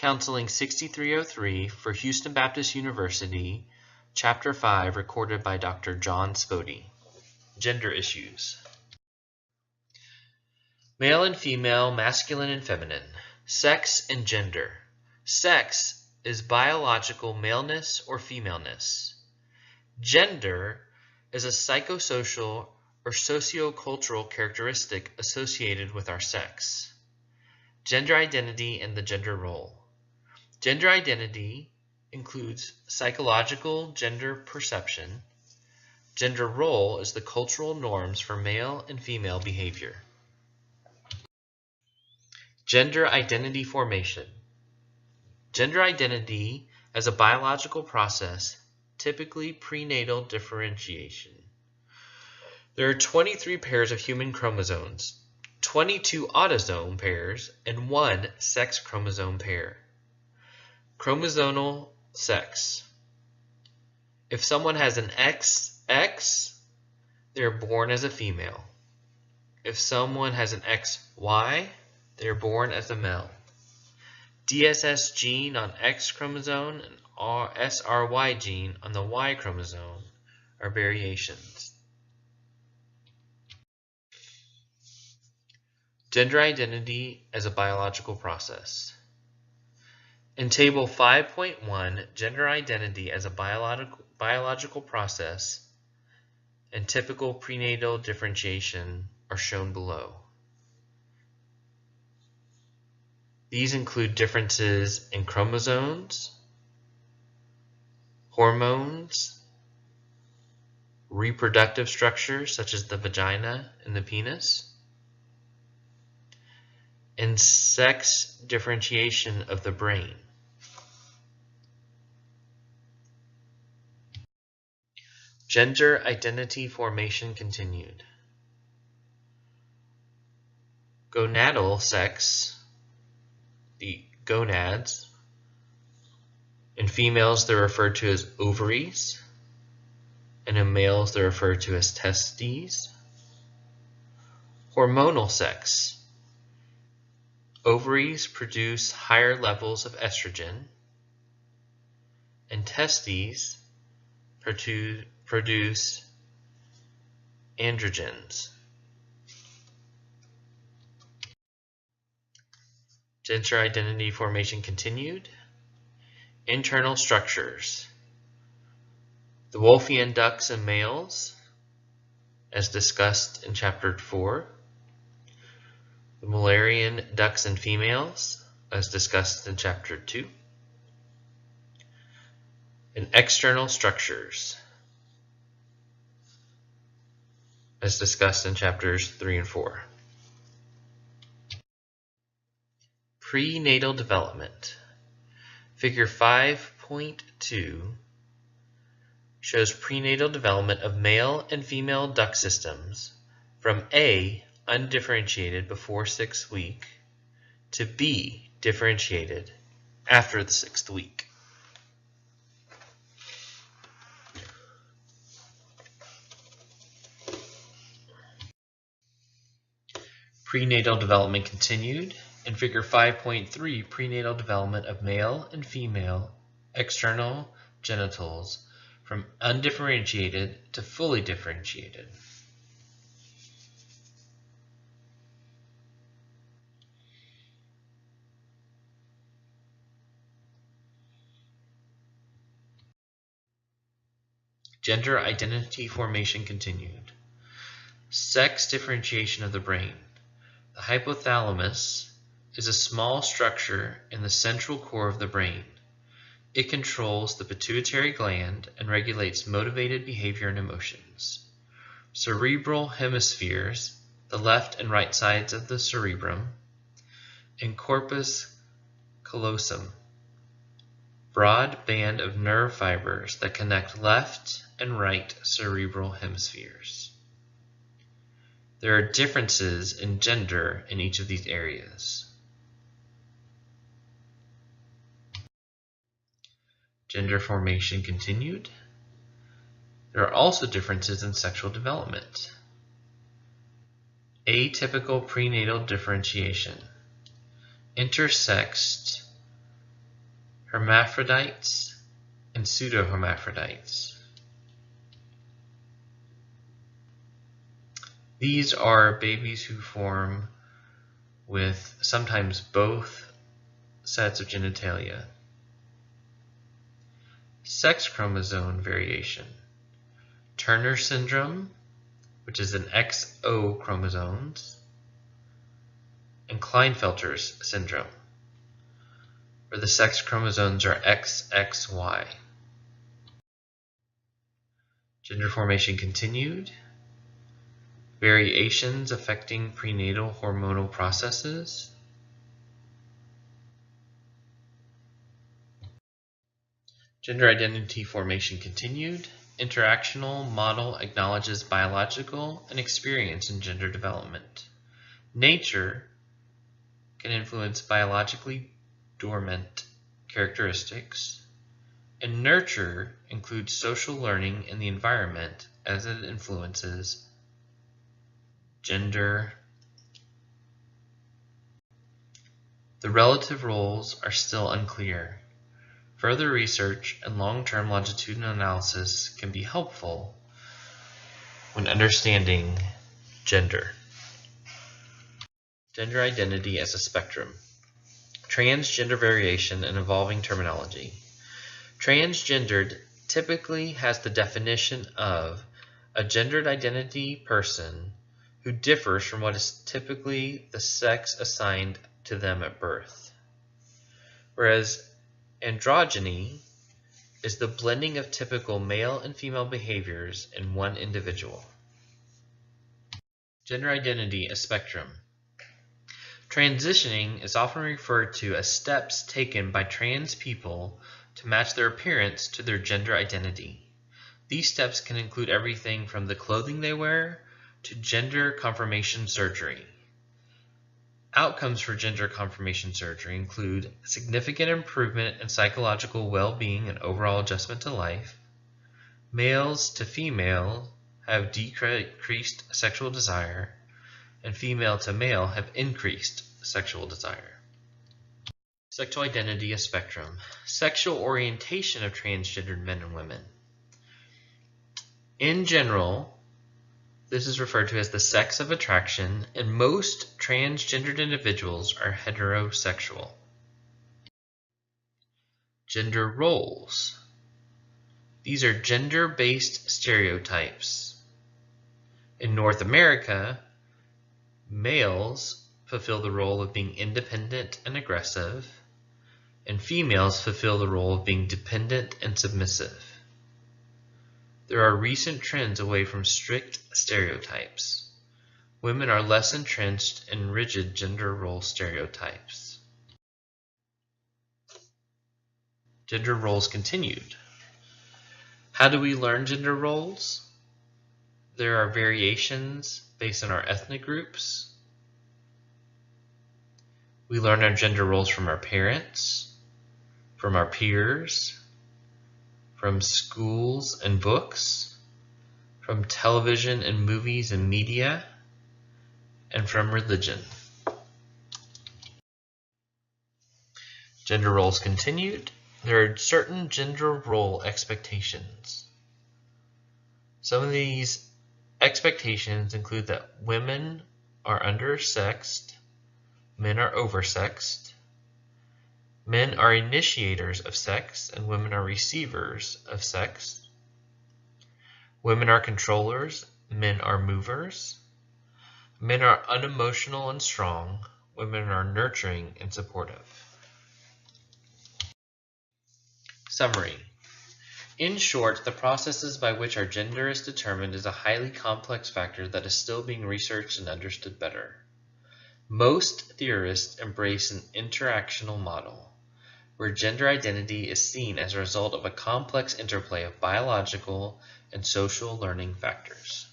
Counseling 6303 for Houston Baptist University, Chapter 5, recorded by Dr. John Spody. Gender issues. Male and female, masculine and feminine. Sex and gender. Sex is biological maleness or femaleness. Gender is a psychosocial or sociocultural characteristic associated with our sex. Gender identity and the gender role. Gender identity includes psychological gender perception. Gender role is the cultural norms for male and female behavior. Gender identity formation. Gender identity as a biological process, typically prenatal differentiation. There are 23 pairs of human chromosomes, 22 autosome pairs, and 1 sex chromosome pair. Chromosomal sex. If someone has an XX, they are born as a female. If someone has an XY, they are born as a male. DSS gene on X chromosome and SRY gene on the Y chromosome are variations. Gender identity as a biological process. In Table 5.1, gender identity as a biological process and typical prenatal differentiation are shown below. These include differences in chromosomes, hormones, reproductive structures such as the vagina and the penis, and sex differentiation of the brain. Gender identity formation continued. Gonadal sex, the gonads. In females, they're referred to as ovaries, and in males, they're referred to as testes. Hormonal sex. Ovaries produce higher levels of estrogen, and testes produce androgens. Gender identity formation continued. Internal structures. The Wolffian ducts in males, as discussed in Chapter 4. The Mullerian ducts in females, as discussed in Chapter 2. And external structures, as discussed in Chapters 3 and 4. Prenatal development. Figure 5.2 shows prenatal development of male and female duct systems from A, undifferentiated before 6th week, to B, differentiated after the 6th week. Prenatal development continued. In Figure 5.3, prenatal development of male and female external genitals from undifferentiated to fully differentiated. Gender identity formation continued. Sex differentiation of the brain. The hypothalamus is a small structure in the central core of the brain. It controls the pituitary gland and regulates motivated behavior and emotions. Cerebral hemispheres, the left and right sides of the cerebrum, and corpus callosum, broad band of nerve fibers that connect left and right cerebral hemispheres. There are differences in gender in each of these areas. Gender formation continued. There are also differences in sexual development. Atypical prenatal differentiation. Intersexed hermaphrodites, and pseudohermaphrodites. These are babies who form with sometimes both sets of genitalia. Sex chromosome variation. Turner syndrome, which is an XO chromosomes, and Klinefelter's syndrome, where the sex chromosomes are XXY. Gender formation continued. Variations affecting prenatal hormonal processes. Gender identity formation continued. Interactional model acknowledges biological and experience in gender development. Nature can influence biologically dormant characteristics, and nurture includes social learning in the environment as it influences gender. The relative roles are still unclear. Further research and long-term longitudinal analysis can be helpful when understanding gender. Gender identity as a spectrum. Transgender variation and evolving terminology. Transgendered typically has the definition of a gendered identity person who differs from what is typically the sex assigned to them at birth. Whereas androgyny is the blending of typical male and female behaviors in one individual. Gender identity as spectrum. Transitioning is often referred to as steps taken by trans people to match their appearance to their gender identity. These steps can include everything from the clothing they wear to gender confirmation surgery. Outcomes for gender confirmation surgery include significant improvement in psychological well-being and overall adjustment to life. Males to female have decreased sexual desire, and female to male have increased sexual desire. Sexual identity as spectrum. Sexual orientation of transgendered men and women. In general, this is referred to as the sex of attraction, and most transgendered individuals are heterosexual. Gender roles. These are gender-based stereotypes. In North America, males fulfill the role of being independent and aggressive, and females fulfill the role of being dependent and submissive. There are recent trends away from strict stereotypes. Women are less entrenched in rigid gender role stereotypes. Gender roles continued. How do we learn gender roles? There are variations based on our ethnic groups. We learn our gender roles from our parents, from our peers, from schools and books, from television and movies and media, and from religion. Gender roles continued. There are certain gender role expectations. Some of these expectations include that women are undersexed, men are oversexed, men are initiators of sex, and women are receivers of sex. Women are controllers, men are movers. Men are unemotional and strong, women are nurturing and supportive. Summary. In short, the processes by which our gender is determined is a highly complex factor that is still being researched and understood better. Most theorists embrace an interactional model, where gender identity is seen as a result of a complex interplay of biological and social learning factors.